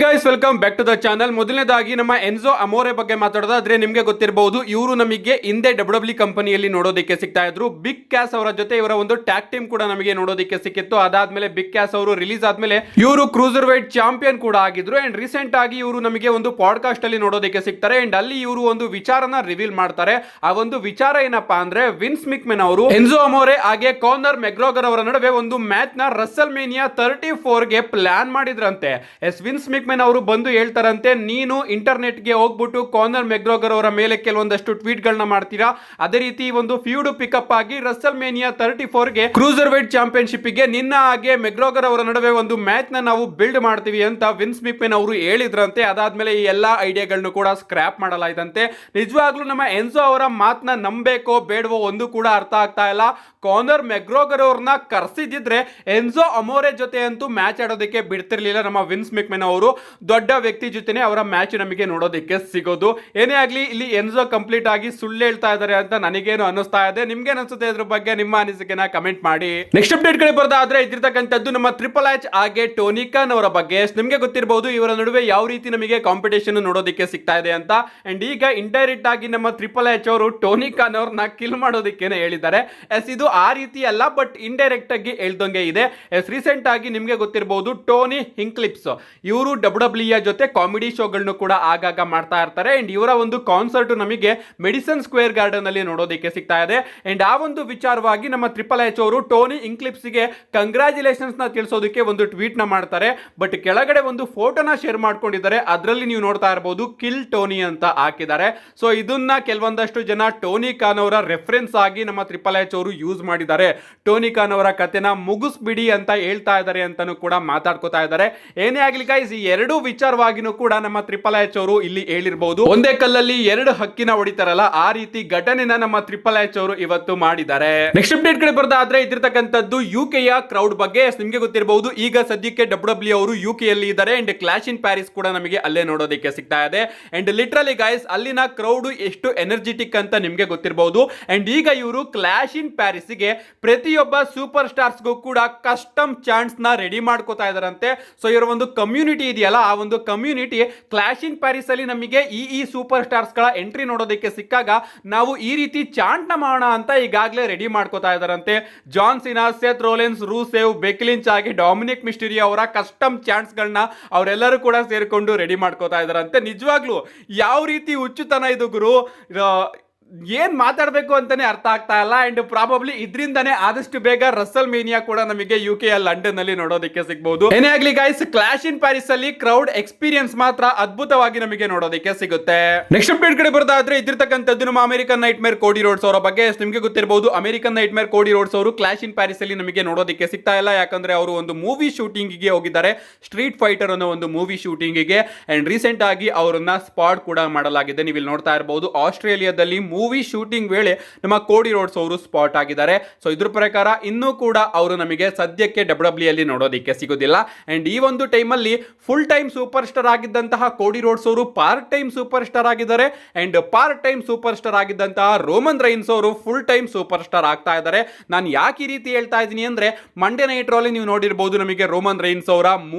Guys welcome back to the channel. ಮೊದಲನೇದಾಗಿ ನಮ್ಮ ಎನ್ಜೋ ಅಮೋರೆ ಬಗ್ಗೆ ಮಾತಾಡೋದಾದ್ರೆ ನಿಮಗೆ ಗೊತ್ತಿರಬಹುದು, ಇವರು ನಮಗೆ ಹಿಂದೆ ಡಬ್ಲ್ಯೂ ಕಂಪನಿಯಲ್ಲಿ ನೋಡೋದಕ್ಕೆ ಸಿಗ್ತಾ ಇದ್ರು. ಬಿಗ್ ಕ್ಯಾಸ್ ಅವರ ಜೊತೆ ಇವರ ಒಂದು ಟ್ಯಾಗ್ ಟೀಮ್ ಕೂಡ ನಮಗೆ ನೋಡೋದಕ್ಕೆ ಸಿಕ್ಕಿತ್ತು. ಅದಾದ್ಮೇಲೆ ಬಿಗ್ ಕ್ಯಾಸ್ ಅವರು ರಿಲೀಸ್ ಆದ್ಮೇಲೆ ಇವರು ಕ್ರೂಸರ್ ವೈಟ್ ಚಾಂಪಿಯನ್ ಕೂಡ ಆಗಿದ್ರು. ಅಂಡ್ ರೀಸೆಂಟ್ ಆಗಿ ಇವರು ನಮಗೆ ಒಂದು ಪಾಡ್ಕಾಸ್ಟ್ ಅಲ್ಲಿ ನೋಡೋದಕ್ಕೆ ಸಿಗ್ತಾರೆ. ಅಂಡ್ ಅಲ್ಲಿ ಇವರು ಒಂದು ವಿಚಾರನ ರಿವೀಲ್ ಮಾಡ್ತಾರೆ. ಆ ಒಂದು ವಿಚಾರ ಏನಪ್ಪಾ ಅಂದ್ರೆ, ವಿನ್ಸ್ ಮಿಕ್ಮೆನ್ ಅವರು ಎನ್ಜೋ ಅಮೋರೆ ಹಾಗೆ ಕಾನರ್ ಮೆಗ್ರೋಗರ್ ಅವರ ನಡುವೆ ಒಂದು ಮ್ಯಾಚ್ ನ ರಸಲ್ ಮೇನಿಯಾ 34 ಗೆ ಪ್ಲಾನ್ ಮಾಡಿದ್ರಂತೆ. ವಿನ್ಸ್ ಮಿಕ್ಮೆನ್ ಅವರು ಬಂದು ಹೇಳ್ತಾರಂತೆ, ನೀನು ಇಂಟರ್ನೆಟ್ ಗೆ ಹೋಗ್ಬಿಟ್ಟು ಕಾನರ್ ಮೆಗ್ರೋಗರ್ ಅವರ ಮೇಲೆ ಕೆಲವೊಂದಷ್ಟು ಟ್ವೀಟ್ ಗಳನ್ನ ಮಾಡ್ತೀರಾ, ಅದೇ ರೀತಿ ಒಂದು ಫ್ಯೂಡ್ ಪಿಕಪ್ ಆಗಿ ರಸಲ್ ಮೇನಿಯಾ 34 ಗೆ ಕ್ರೂಸರ್ ವೈಟ್ ಚಾಂಪಿಯನ್ಶಿಪ್ ಗೆ ನಿನ್ನ ಹಾಗೆ ಮೆಗ್ರೋಗರ್ ಅವರ ನಡುವೆ ಒಂದು ಮ್ಯಾಚ್ ನ ನಾವು ಬಿಲ್ಡ್ ಮಾಡ್ತೀವಿ ಅಂತ ವಿನ್ಸ್ ಮಿಕ್ಮೆನ್ ಅವರು ಹೇಳಿದ್ರಂತೆ. ಅದಾದ್ಮೇಲೆ ಈ ಎಲ್ಲಾ ಐಡಿಯಾಗಳನ್ನು ಕೂಡ ಸ್ಕ್ರಾಪ್ ಮಾಡಲಾಯ್ತಂತೆ. ನಿಜವಾಗ್ಲೂ ನಮ್ಮ ಎನ್ಜೋ ಅವರ ಮಾತನ್ನ ನಂಬೇಕೋ ಬೇಡವೋ ಒಂದು ಕೂಡ ಅರ್ಥ ಆಗ್ತಾ ಇಲ್ಲ. ಕಾನರ್ ಮೆಗ್ರೋಗರ್ ಅವ್ರನ್ನ ಕರ್ಸಿದ್ರೆ ಎನ್ಜೋ ಅಮೋರೆ ಜೊತೆ ಅಂತೂ ಮ್ಯಾಚ್ ಆಡೋದಕ್ಕೆ ಬಿಡ್ತಿರ್ಲಿಲ್ಲ ನಮ್ಮ ವಿನ್ಸ್ ಮಿಕ್ಮೆನ್ ಅವರು. ದೊಡ್ಡ ವ್ಯಕ್ತಿ ಜೊತೆನೆ ಅವರ ಮ್ಯಾಚ್ ನಮಗೆ ನೋಡೋದಕ್ಕೆ ಸಿಗೋದು. ಏನೇ ಆಗ್ಲಿ, ಇಲ್ಲಿ ಎನ್ಜೋ ಕಂಪ್ಲೀಟ್ ಆಗಿ ಸುಳ್ಳು ಹೇಳ್ತಾ ಇದ್ದಾರೆ ಅಂತ ನನಗೇನು ಅನಿಸ್ತಾ ಇದೆ. ನಿಮ್ಗೇನು ಅನ್ಸುತ್ತೆ ಇದ್ರ ಬಗ್ಗೆ? ನಿಮ್ಮ ಅನಿಸಿಕೆನ ಕಮೆಂಟ್ ಮಾಡಿ. ನೆಕ್ಸ್ಟ್ ಅಪ್ಡೇಟ್ ಕಡೆ ಬರೋದಾದ್ರೆ ಇದ್ದಿರ್ತಕ್ಕಂಥದ್ದು ನಮ್ಮ ಟ್ರಿಪಲ್ ಎಚ್ ಹಾಗೆ ಟೋನಿ ಖಾನ್ ಅವರ ಬಗ್ಗೆ. ನಿಮ್ಗೆ ಗೊತ್ತಿರಬಹುದು ಇವರ ನಡುವೆ ಯಾವ ರೀತಿ ನಮಗೆ ಕಾಂಪಿಟೇಷನ್ ನೋಡೋದಕ್ಕೆ ಸಿಗ್ತಾ ಇದೆ ಅಂತ. ಅಂಡ್ ಈಗ ಇಂಡೈರೆಕ್ಟ್ ಆಗಿ ನಮ್ಮ ಟ್ರಿಪಲ್ ಎಚ್ ಅವರು ಟೋನಿ ಖಾನ್ ಅವ್ರನ್ನ ಕಿಲ್ ಮಾಡೋದಕ್ಕೇನೆ ಹೇಳಿದ್ದಾರೆ. ಇದು ಆ ರೀತಿ ಅಲ್ಲ, ಬಟ್ ಇಂಡೈರೆಕ್ಟ್ ಆಗಿ ಹೇಳ್ದಂಗೆ ಇದೆ. ರೀಸೆಂಟ್ ಆಗಿ ನಿಮ್ಗೆ ಗೊತ್ತಿರಬಹುದು ಟೋನಿ ಹಿಂಕ್ಲಿಪ್ಸ್ ಇವರು ಡಬ್ಲ್ಯೂ ಜೊತೆ ಕಾಮಿಡಿ ಶೋಗಳನ್ನು ಕೂಡ ಆಗಾಗ ಮಾಡ್ತಾ ಇರ್ತಾರೆ. ಅಂಡ್ ಇವರ ಒಂದು ಕಾನ್ಸರ್ಟ್ ನಮಗೆ ಮೆಡಿಸನ್ ಸ್ಕ್ವೇರ್ ಗಾರ್ಡನ್ ಅಲ್ಲಿ ನೋಡೋದಕ್ಕೆ ಸಿಗ್ತಾ ಇದೆ. ಅಂಡ್ ಆ ಒಂದು ವಿಚಾರವಾಗಿ ನಮ್ಮ ಟ್ರಿಪಲ್ ಎಚ್ ಅವರು ಟೋನಿ ಹಿಂಕ್ಲಿಪ್ಸ್ ಗೆ ಕಂಗ್ರಾಚುಲೇಷನ್ಸ್ ನ ತಿಳಿಸೋದಕ್ಕೆ ಒಂದು ಟ್ವೀಟ್ ನ ಮಾಡ್ತಾರೆ. ಬಟ್ ಕೆಳಗಡೆ ಒಂದು ಫೋಟೋನ ಶೇರ್ ಮಾಡ್ಕೊಂಡಿದ್ದಾರೆ. ಅದರಲ್ಲಿ ನೀವು ನೋಡ್ತಾ ಇರಬಹುದು ಕಿಲ್ ಟೋನಿ ಅಂತ ಹಾಕಿದ್ದಾರೆ. ಸೊ ಇದನ್ನ ಕೆಲವೊಂದಷ್ಟು ಜನ ಟೋನಿ ಖಾನ್ ಅವರ ರೆಫರೆನ್ಸ್ ಆಗಿ ನಮ್ಮ ಟ್ರಿಪಲ್ ಎಚ್ ಅವರು ಯೂಸ್ ಮಾಡಿದ್ದಾರೆ. ಟೋನಿ ಖಾನ್ ಅವರ ಕಥೆನ ಮುಗಿಸ್ಬಿಡಿ ಅಂತ ಹೇಳ್ತಾ ಇದ್ದಾರೆ ಅಂತಾನು ಕೂಡ ಮಾತಾಡ್ಕೋತಾ ಇದ್ದಾರೆ. ಏನೇ ಆಗ್ಲಿ ಗೈಸ್, ಈ ಎರಡು ವಿಚಾರವಾಗಿನೂ ಕೂಡ ನಮ್ಮ ಟ್ರಿಪಲ್ ಎಚ್ ಅವರು ಇಲ್ಲಿ ಹೇಳಿರಬಹುದು. ಒಂದೇ ಕಲ್ಲಲ್ಲಿ ಎರಡು ಹಕ್ಕಿನ ಹೊಡಿತಾರಲ್ಲ, ಆ ರೀತಿ ಘಟನೆನ ನಮ್ಮ ಟ್ರಿಪಲ್ ಎಚ್ ಅವರು ಇವತ್ತು ಮಾಡಿದ್ದಾರೆ. ನೆಕ್ಸ್ಟ್ ಅಪ್ಡೇಟ್ ಕಡೆ ಬರೋದಾದ್ರೆ ಇದ್ದಿರ್ತಕ್ಕಂಥದ್ದು ಯುಕೆಯ ಕ್ರೌಡ್ ಬಗ್ಗೆ. ನಿಮ್ಗೆ ಗೊತ್ತಿರಬಹುದು ಈಗ ಸದ್ಯಕ್ಕೆ ಡಬ್ಲ್ಯೂ ಅವರು ಯುಕೆ ಅಲ್ಲಿ ಇದ್ದಾರೆ. ಅಂಡ್ ಕ್ಲಾಶ್ ಇನ್ ಪ್ಯಾರಿಸ್ ಕೂಡ ನಮಗೆ ಅಲ್ಲೇ ನೋಡೋದಕ್ಕೆ ಸಿಗ್ತಾ ಇದೆ. ಅಂಡ್ ಲಿಟರಲಿ ಗೈಸ್, ಅಲ್ಲಿನ ಕ್ರೌಡ್ ಎಷ್ಟು ಎನರ್ಜೆಟಿಕ್ ಅಂತ ನಿಮ್ಗೆ ಗೊತ್ತಿರಬಹುದು. ಅಂಡ್ ಈಗ ಇವರು ಕ್ಲಾಶ್ ಇನ್ ಪ್ಯಾರಿಸ್ ಗೆ ಪ್ರತಿಯೊಬ್ಬ ಸೂಪರ್ ಸ್ಟಾರ್ಸ್ ಗೂ ಕೂಡ ಕಸ್ಟಮ್ ಚಾನ್ಸ್ ನ ರೆಡಿ ಮಾಡ್ಕೋತಾ ಇದಾರಂತೆ. ಸೊ ಇವರ ಒಂದು ಕಮ್ಯುನಿಟಿ ಇದೆಯಲ್ಲ, ಆ ಒಂದು ಕಮ್ಯುನಿಟಿ ಕ್ಲಾಶ್ ಇನ್ ಪ್ಯಾರಿಸ್ ಅಲ್ಲಿ ನಮಗೆ ಈ ಸೂಪರ್ ಸ್ಟಾರ್ಸ್ ಗಳ ಎಂಟ್ರಿ ನೋಡೋದಕ್ಕೆ ಸಿಕ್ಕಾಗ ನಾವು ಈ ರೀತಿ ಚಾಂಟ್ ನ ಮಾಡೋಣ ಅಂತ ಈಗಾಗಲೇ ರೆಡಿ ಮಾಡ್ಕೋತಾ ಇದಾರಂತೆ. ಜಾನ್ ಸಿನಾ, ಸೆತ್ ರೋಲೆನ್ಸ್, ರೂಸೇವ್, ಬೆಕ್ಲಿಂಚ್ ಆಗಿ ಡೊಮಿನಿಕ್ ಮಿಸ್ಟೀರಿಯೋ ಅವರ ಕಸ್ಟಮ್ ಚಾನ್ಸ್ ಗಳನ್ನ ಅವರೆಲ್ಲರೂ ಕೂಡ ಸೇರ್ಕೊಂಡು ರೆಡಿ ಮಾಡ್ಕೋತಾ ಇದಾರಂತೆ. ನಿಜವಾಗ್ಲೂ ಯಾವ ರೀತಿ ಹುಚ್ಚುತನ ಇದು ಗುರು, ಏನ್ ಮಾತಾಡಬೇಕು ಅಂತಾನೆ ಅರ್ಥ ಆಗ್ತಾ ಇಲ್ಲ. ಅಂಡ್ ಪ್ರಾಬಬ್ಲಿ ಇದರಿಂದಾನೇ ಆದಷ್ಟು ಬೇಗ ರಸಲ್ ಮೇನಿಯಾ ಕೂಡ ನಮಗೆ ಯುಕೆ ಲಂಡನ್ ಅಲ್ಲಿ ನೋಡೋದಕ್ಕೆ ಸಿಗಬಹುದು. ಏನೇ ಆಗ್ಲಿ ಗೈಸ್, ಕ್ಲಾಶ್ ಇನ್ ಪ್ಯಾರಿಸ್ ಅಲ್ಲಿ ಕ್ರೌಡ್ ಎಕ್ಸ್ಪೀರಿಯನ್ಸ್ ಮಾತ್ರ ಅದ್ಭುತವಾಗಿ ನಮಗೆ ನೋಡೋದಕ್ಕೆ ಸಿಗುತ್ತೆ. ನೆಕ್ಸ್ಟ್ ಅಪ್ಡೇಟ್ ಕಡೆ ಬರೋದಾದ್ರೆ ಇದ್ದಿರ್ತಕ್ಕಂಥದ್ದು ನಮ್ಮ ಅಮೆರಿಕನ್ ನೈಟ್ ಮೇರ್ ಕೋಡಿ ರೋಡ್ಸ್ ಅವರ ಬಗ್ಗೆ. ನಿಮಗೆ ಗೊತ್ತಿರಬಹುದು ಅಮೆರಿಕನ್ ನೈಟ್ ಮೇರ್ ಕೋಡಿ ರೋಡ್ಸ್ ಅವರು ಕ್ಲಾಶ್ ಇನ್ ಪ್ಯಾರಿಸ್ ಅಲ್ಲಿ ನಮಗೆ ನೋಡೋದಕ್ಕೆ ಸಿಗ್ತಾ ಇಲ್ಲ. ಯಾಕಂದ್ರೆ ಅವರು ಒಂದು ಮೂವಿ ಶೂಟಿಂಗ್ ಗೆ ಹೋಗಿದ್ದಾರೆ, ಸ್ಟ್ರೀಟ್ ಫೈಟರ್ ಅನ್ನೋ ಒಂದು ಮೂವಿ ಶೂಟಿಂಗ್ ಗೆ. ಅಂಡ್ ರೀಸೆಂಟ್ ಆಗಿ ಅವರನ್ನ ಸ್ಪಾಟ್ ಕೂಡ ಮಾಡಲಾಗಿದೆ. ನೀವು ಇಲ್ಲಿ ನೋಡ್ತಾ ಇರಬಹುದು ಆಸ್ಟ್ರೇಲಿಯಾದಲ್ಲಿ ಮೂವಿ ಶೂಟಿಂಗ್ ವೇಳೆ ನಮ್ಮ ಕೋಡಿ ರೋಡ್ಸ್ ಅವರು ಸ್ಪಾಟ್ ಆಗಿದ್ದಾರೆ. ಸೊ ಇದ್ರ ಪ್ರಕಾರ ಇನ್ನೂ ಕೂಡ ಅವರು ನಮಗೆ ಸದ್ಯಕ್ಕೆ ಡಬ್ಲ್ಯೂ ಅಲ್ಲಿ ನೋಡೋದಕ್ಕೆ ಸಿಗೋದಿಲ್ಲ. ಅಂಡ್ ಈ ಒಂದು ಟೈಮ್ ಅಲ್ಲಿ ಫುಲ್ ಟೈಮ್ ಸೂಪರ್ ಸ್ಟಾರ್ ಆಗಿದ್ದಂತಹ ಕೋಡಿ ರೋಡ್ಸ್ ಅವರು ಪಾರ್ಟ್ ಟೈಮ್ ಸೂಪರ್ ಸ್ಟಾರ್ ಆಗಿದ್ದಾರೆ. And part time super star ಆಗಿದ್ದಂತಹ ರೋಮನ್ ರೈನ್ಸ್ ಅವರು ಫುಲ್ ಟೈಮ್ ಸೂಪರ್ ಸ್ಟಾರ್ ಆಗ್ತಾ ಇದ್ದಾರೆ. ನಾನು ಯಾಕೆ ಈ ರೀತಿ ಹೇಳ್ತಾ ಇದ್ದೀನಿ ಅಂದ್ರೆ, ಮಂಡೇ ನೈಟ್ ರಲ್ಲಿ ನೀವು ನೋಡಿರಬಹುದು ನಮಗೆ ರೋಮನ್ ರೈನ್ಸ್ ಅವರ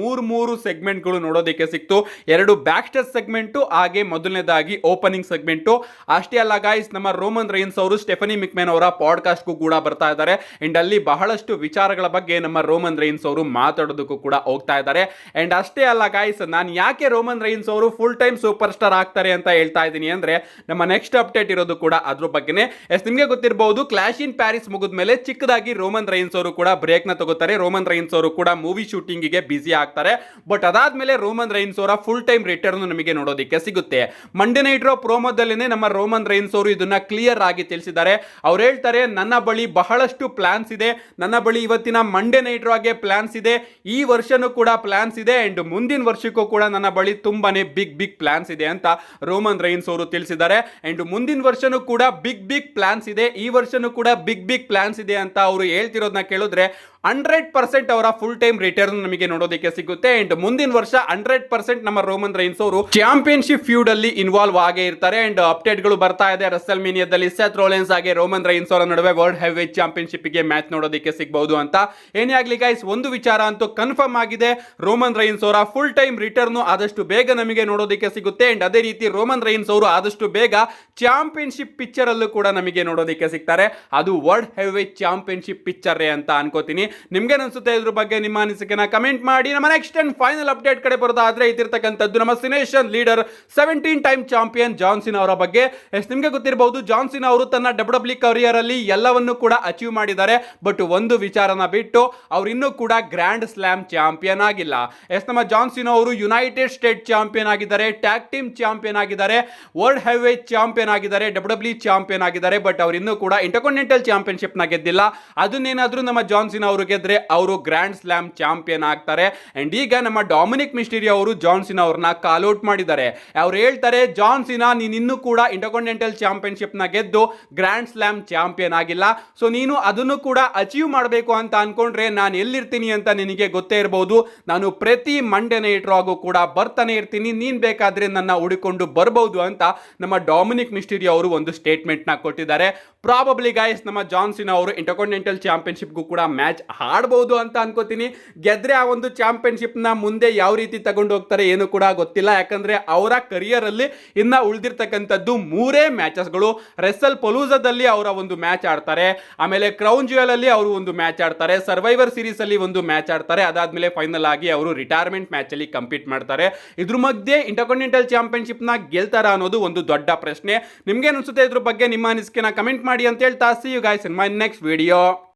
ಮೂರು ಸೆಗ್ಮೆಂಟ್ ಗಳು ನೋಡೋದಕ್ಕೆ ಸಿಕ್ತು. ಎರಡು ಬ್ಯಾಕ್ ಸ್ಟೇಜ್ ಸೆಗ್ಮೆಂಟ್ ಹಾಗೆ ಮೊದಲನೇದಾಗಿ ಓಪನಿಂಗ್ ಸೆಗ್ಮೆಂಟ್. ಅಷ್ಟೇ ಅಲ್ಲ ಗೈಸ್, ನಮ್ಮ ರೋಮನ್ ರೈನ್ಸ್ ಅವರು ಸ್ಟೆಫನಿ ಮಿಕ್ಮೆನ್ ಅವರ ಪಾಡ್ಕಾಸ್ಟ್ ಕೂಡ ಬರ್ತಾ ಇದ್ದಾರೆ. ಅಂಡ್ ಅಲ್ಲಿ ಬಹಳಷ್ಟು ವಿಚಾರಗಳ ಬಗ್ಗೆ ನಮ್ಮ ರೋಮನ್ ರೈನ್ಸ್ ಅವರು ಮಾತಾಡೋದಕ್ಕೂ ಕೂಡ ಹೋಗ್ತಾ ಇದ್ದಾರೆ. ಅಂಡ್ ಅಷ್ಟೇ ಅಲ್ಲ ಗೈಸ್, ನಾನು ಯಾಕೆ ರೋಮನ್ ರೈನ್ಸ್ ಅವರು ಫುಲ್ ಟೈಮ್ ಸೂಪರ್ ಸ್ಟಾರ್ ಆಗ್ತಾರೆ ಅಂತ ಹೇಳ್ತಾ ಇದ್ದೀನಿ ಅಂದ್ರೆ, ನಮ್ಮ ನೆಕ್ಸ್ಟ್ ಅಪ್ಡೇಟ್ ಇರೋದು ಕೂಡ ಅದ್ರ ಬಗ್ಗೆನೇ. ನಿಮಗೆ ಗೊತ್ತಿರಬಹುದು ಕ್ಲಾಶ್ ಇನ್ ಪ್ಯಾರಿಸ್ ಮುಗಿದ್ಮೇಲೆ ಚಿಕ್ಕದಾಗಿ ರೋಮನ್ ರೈನ್ಸ್ ಅವರು ಕೂಡ ಬ್ರೇಕ್ ನ ತಗೋತಾರೆ. ರೋಮನ್ ರೈನ್ಸ್ ಅವರು ಕೂಡ ಮೂವಿ ಶೂಟಿಂಗ್ ಗೆ ಬಿಸಿ ಆಗ್ತಾರೆ. ಬಟ್ ಅದಾದ್ಮೇಲೆ ರೋಮನ್ ರೈನ್ಸ್ ಅವರ ಫುಲ್ ಟೈಮ್ ರಿಟರ್ನ್ ನಮಗೆ ನೋಡೋದಕ್ಕೆ ಸಿಗುತ್ತೆ. ಮಂಡೇ ನೈಟ್ ರೋ ಪ್ರೋಮೋದಲ್ಲಿನೇ ನಮ್ಮ ರೋಮನ್ ರೈನ್ಸ್ ಅವರು ಇದನ್ನ ಕ್ಲಿಯರ್ ಆಗಿ ತಿಳಿಸಿದ್ದಾರೆ. ಅವ್ರು ಹೇಳ್ತಾರೆ, ನನ್ನ ಬಳಿ ಬಹಳಷ್ಟು ಪ್ಲಾನ್ಸ್ ಇದೆ, ನನ್ನ ಬಳಿ ಇವತ್ತಿನ ಮಂಡೇ ನೈಟ್ ರಾಗೆ ಪ್ಲಾನ್ಸ್ ಇದೆ, ಈ ವರ್ಷನೂ ಕೂಡ ಪ್ಲಾನ್ಸ್ ಇದೆ, ಅಂಡ್ ಮುಂದಿನ ವರ್ಷಕ್ಕೂ ಕೂಡ ನನ್ನ ಬಳಿ ತುಂಬಾನೇ ಬಿಗ್ ಪ್ಲಾನ್ಸ್ ಇದೆ ಅಂತ ರೋಮನ್ ರೈನ್ಸ್ ಅವರು ತಿಳಿಸಿದ್ದಾರೆ. ಅಂಡ್ ಮುಂದಿನ ವರ್ಷನೂ ಕೂಡ ಬಿಗ್ ಪ್ಲಾನ್ಸ್ ಇದೆ, ಈ ವರ್ಷನೂ ಕೂಡ ಬಿಗ್ ಪ್ಲಾನ್ಸ್ ಇದೆ ಅಂತ ಅವರು ಹೇಳ್ತಿರೋದನ್ನ ಕೇಳಿದ್ರೆ 100% ಅವರ ಫುಲ್ ಟೈಮ್ ರಿಟರ್ನ್ ನಮಗೆ ನೋಡೋದಕ್ಕೆ ಸಿಗುತ್ತೆ. ಅಂಡ್ ಮುಂದಿನ ವರ್ಷ 100% ನಮ್ಮ ರೋಮನ್ ರೈನ್ಸ್ ಅವರು ಚಾಂಪಿಯನ್ಶಿಪ್ ಫ್ಯೂಡ್ ಅಲ್ಲಿ ಇನ್ವಾಲ್ವ್ ಆಗೇ ಇರ್ತಾರೆ. ಅಂಡ್ ಅಪ್ಡೇಟ್ ಗಳು ಬರ್ತಾ ಇದೆ, ರಸಲ್ ಮೀನಿಯಾದಲ್ಲಿ ಸೆತ್ ರೋಲೆನ್ಸ್ ಹಾಗೆ ರೋಮನ್ ರೈನ್ಸ್ ಅವರ ನಡುವೆ ವರ್ಲ್ಡ್ ಹೆವಿವೇಟ್ ಚಾಂಪಿಯನ್ಶಿಪ್ ಗೆ ಮ್ಯಾಚ್ ನೋಡೋದಕ್ಕೆ ಸಿಗಬಹುದು ಅಂತ. ಏನೇ ಆಗ್ಲಿ ಗೈಸ್, ಒಂದು ವಿಚಾರ ಅಂತೂ ಕನ್ಫರ್ಮ್ ಆಗಿದೆ, ರೋಮನ್ ರೈನ್ಸ್ ಅವರ ಫುಲ್ ಟೈಮ್ ರಿಟರ್ನ್ ಆದಷ್ಟು ಬೇಗ ನಮಗೆ ನೋಡೋದಕ್ಕೆ ಸಿಗುತ್ತೆ. ಅಂಡ್ ಅದೇ ರೀತಿ ರೋಮನ್ ರೈನ್ಸ್ ಅವರು ಆದಷ್ಟು ಬೇಗ ಚಾಂಪಿಯನ್ಶಿಪ್ ಪಿಕ್ಚರ್ ಅಲ್ಲೂ ಕೂಡ ನಮಗೆ ನೋಡೋದಕ್ಕೆ ಸಿಗ್ತಾರೆ. ಅದು ವರ್ಲ್ಡ್ ಹೆವಿವೇಟ್ ಚಾಂಪಿಯನ್ಶಿಪ್ ಪಿಕ್ಚರ್ ಅಂತ ಅನ್ಕೋತೀನಿ. ನಿಮ್ಗೆ ಅನ್ಸುತ್ತೆ ಇದ್ರ ಬಗ್ಗೆ ನಿಮ್ಮ ಅನಿಸಿಕೆನ ಕಮೆಂಟ್ ಮಾಡಿ. ನಮ್ಮ ನೆಕ್ಸ್ಟ್ ಅಂಡ್ ಫೈನಲ್ ಅಪ್ಡೇಟ್ ಕಡೆ ಬರೋದಾದ್ರೆ ಇದಿರ್ತಕ್ಕಂಥದ್ದು ನಮ್ಮ Cenation leader 17 time champion John Cena ಅವರ ಬಗ್ಗೆ. ನಿಮ್ಗೆ ಗೊತ್ತಿರಬಹುದು, ಜಾನ್ ಸಿನಾ ಅವರು ತನ್ನ ಡಬ್ಲ್ಯೂ ಕರಿಯರ್ ಅಲ್ಲಿ ಎಲ್ಲವನ್ನೂ ಕೂಡ ಅಚೀವ್ ಮಾಡಿದ್ದಾರೆ. ಬಟ್ ಒಂದು ವಿಚಾರನ ಬಿಟ್ಟು ಅವ್ರು ಇನ್ನೂ ಕೂಡ ಗ್ರ್ಯಾಂಡ್ ಸ್ಲಾಮ್ ಚಾಂಪಿಯನ್ ಆಗಿಲ್ಲ. ನಮ್ಮ ಜಾನ್ ಸಿನಾ ಅವರು ಯುನೈಟೆಡ್ ಸ್ಟೇಟ್ ಚಾಂಪಿಯನ್ ಆಗಿದ್ದಾರೆ, ಟ್ಯಾಗ್ ಟೀಮ್ ಚಾಂಪಿಯನ್ ಆಗಿದ್ದಾರೆ, ವರ್ಲ್ಡ್ ಹೆವಿವೇಟ್ ಚಾಂಪಿಯನ್ ಆಗಿದ್ದಾರೆ, ಡಬ್ಲ್ಯೂ ಚಾಂಪಿಯನ್ ಆಗಿದ್ದಾರೆ. ಬಟ್ ಅವ್ರು ಇನ್ನೂ ಕೂಡ ಇಂಟರ್ಕಾಂಟಿನೆಂಟಲ್ ಚಾಂಪಿಯನ್ಶಿಪ್ ನ ಗೆದ್ದಿಲ್ಲ. ಅದನ್ನೇನಾದ್ರೂ ನಮ್ಮ ಜಾನ್ ಸಿನಾ ಅವರು ಗೆದ್ರೆ ಅವರು ಗ್ರ್ಯಾಂಡ್ ಸ್ಲಾಮ್ ಚಾಂಪಿಯನ್ ಆಗ್ತಾರೆ. ಅಂಡ್ ಈಗ ನಮ್ಮ ಡೊಮಿನಿಕ್ ಮಿಸ್ಟೀರಿಯೋ ಅವರು ಜಾನ್ ಸಿನಾ ಅವ್ರನ್ನ ಕಾಲ್ ಔಟ್ ಮಾಡಿದ್ದಾರೆ. ಅವ್ರು ಹೇಳ್ತಾರೆ, ಜಾನ್ ಸಿನಾ ನೀನು ಇನ್ನೂ ಕೂಡ ಇಂಟರ್ಕಾಂಟಿನೆಂಟಲ್ ಚಾಂಪಿಯನ್ಶಿಪ್ ನ ಗೆದ್ದು ಗ್ರ್ಯಾಂಡ್ ಸ್ಲಾಮ್ ಚಾಂಪಿಯನ್ ಆಗಿಲ್ಲ. ಸೊ ನೀನು ಅದನ್ನು ಕೂಡ ಅಚೀವ್ ಮಾಡಬೇಕು ಅಂತ ಅನ್ಕೊಂಡ್ರೆ ನಾನು ಎಲ್ಲಿರ್ತೀನಿ ಅಂತ ನಿನಗೆ ಗೊತ್ತೇ ಇರಬಹುದು. ನಾನು ಪ್ರತಿ ಮಂಡೇ ನೈಟ್ ರಾಗೂ ಕೂಡ ಬರ್ತಾನೆ ಇರ್ತೀನಿ, ನೀನ್ ಬೇಕಾದ್ರೆ ನನ್ನ ಹುಡುಕೊಂಡು ಬರಬಹುದು ಅಂತ ನಮ್ಮ ಡೊಮಿನಿಕ್ ಮಿಸ್ಟೀರಿಯೋ ಅವರು ಒಂದು ಸ್ಟೇಟ್ಮೆಂಟ್ ನ ಕೊಟ್ಟಿದ್ದಾರೆ. ಪ್ರಾಬಬ್ಲಿ ಗೈಸ್ ನಮ್ಮ ಜಾನ್ ಸಿನಾ ಅವರು ಇಂಟರ್ಕಾಂಟಿನೆಂಟಲ್ ಚಾಂಪಿಯನ್ಶಿಪ್ಗೂ ಕೂಡ ಮ್ಯಾಚ್ ಆಡಬಹುದು ಅಂತ ಅನ್ಕೋತೀನಿ. ಗೆದ್ರೆ ಆ ಒಂದು ಚಾಂಪಿಯನ್ಶಿಪ್ ನ ಮುಂದೆ ಯಾವ ರೀತಿ ತಗೊಂಡು ಹೋಗ್ತಾರೆ ಏನು ಕೂಡ ಗೊತ್ತಿಲ್ಲ. ಯಾಕಂದ್ರೆ ಅವರ ಕರಿಯರ್ ಅಲ್ಲಿ ಇನ್ನ ಉಳಿದಿರ್ತಕ್ಕಂಥದ್ದು 3 ಮ್ಯಾಚಸ್ಗಳು. ರೆಸಲ್ ಪಲೂಜಾದಲ್ಲಿ ಅವರ ಒಂದು ಮ್ಯಾಚ್ ಆಡ್ತಾರೆ, ಆಮೇಲೆ ಕ್ರೌನ್ ಜ್ಯುವೆಲ್ ಅಲ್ಲಿ ಅವರು ಒಂದು ಮ್ಯಾಚ್ ಆಡ್ತಾರೆ, ಸರ್ವೈವರ್ ಸೀರೀಸ್ ಅಲ್ಲಿ ಒಂದು ಮ್ಯಾಚ್ ಆಡ್ತಾರೆ, ಅದಾದ್ಮೇಲೆ ಫೈನಲ್ ಆಗಿ ಅವರು ರಿಟೈರ್ಮೆಂಟ್ ಮ್ಯಾಚ್ ಅಲ್ಲಿ ಕಂಪೀಟ್ ಮಾಡ್ತಾರೆ. ಇದ್ರ ಮಧ್ಯೆ ಇಂಟರ್ಕಾಂಟಿನೆಂಟಲ್ ಚಾಂಪಿಯನ್ಶಿಪ್ ನ ಗೆಲ್ತಾರ ಅನ್ನೋದು ಒಂದು ದೊಡ್ಡ ಪ್ರಶ್ನೆ. ನಿಮ್ಗೆ ಅನ್ಸುತ್ತೆ ಇದ್ರ ಬಗ್ಗೆ ನಿಮ್ಮ ಅನಿಸಿಕೆನ ಕಮೆಂಟ್ ಮಾಡಿ ಅಂತ ಹೇಳ್ತಾ, see you guys in my next video.